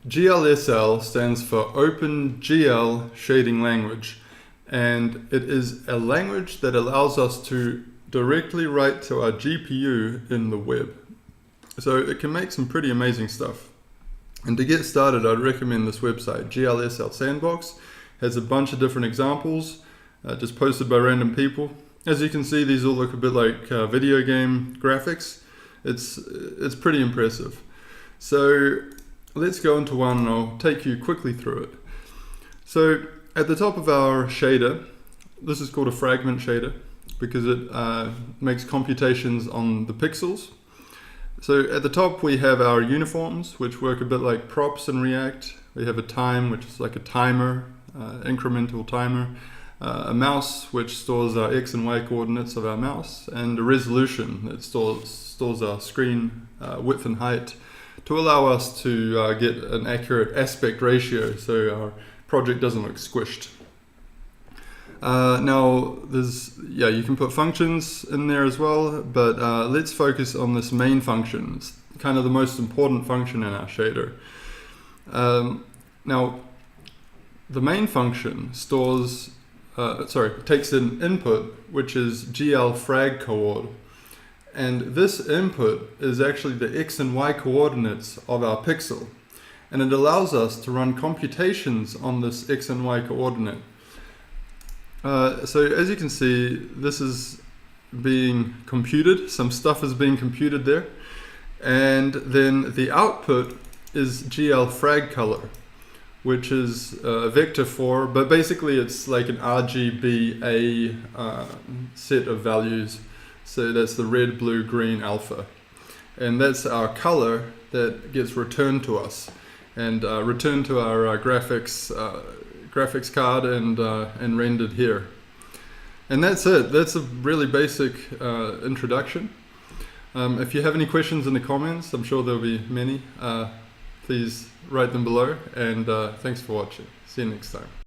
GLSL stands for OpenGL Shading Language, and it is a language that allows us to directly write to our GPU in the web. So it can make some pretty amazing stuff. And to get started, I'd recommend this website, Glsl Sandbox. Has a bunch of different examples, just posted by random people. As you can see, these all look a bit like video game graphics. It's pretty impressive. So let's go into one and I'll take you quickly through it. So at the top of our shader, this is called a fragment shader because it makes computations on the pixels. So at the top we have our uniforms, which work a bit like props in React. We have a time, which is like a timer, incremental timer, a mouse, which stores our X and Y coordinates of our mouse, and a resolution that stores our screen width and height to allow us to get an accurate aspect ratio so our project doesn't look squished. Now you can put functions in there as well, but let's focus on this main function. It's kind of the most important function in our shader. Now the main function takes an input, which is GL frag coord, and this input is actually the X and Y coordinates of our pixel, and it allows us to run computations on this X and Y coordinate. So as you can see, this is being computed, some stuff is being computed there, and then the output is GL frag color, which is a vector for, but basically it's like an RGBA set of values. So that's the red, blue, green, alpha. And that's our color that gets returned to us and returned to our graphics card and rendered here. And that's it. That's a really basic introduction. If you have any questions in the comments, I'm sure there'll be many. Please write them below, and thanks for watching. See you next time.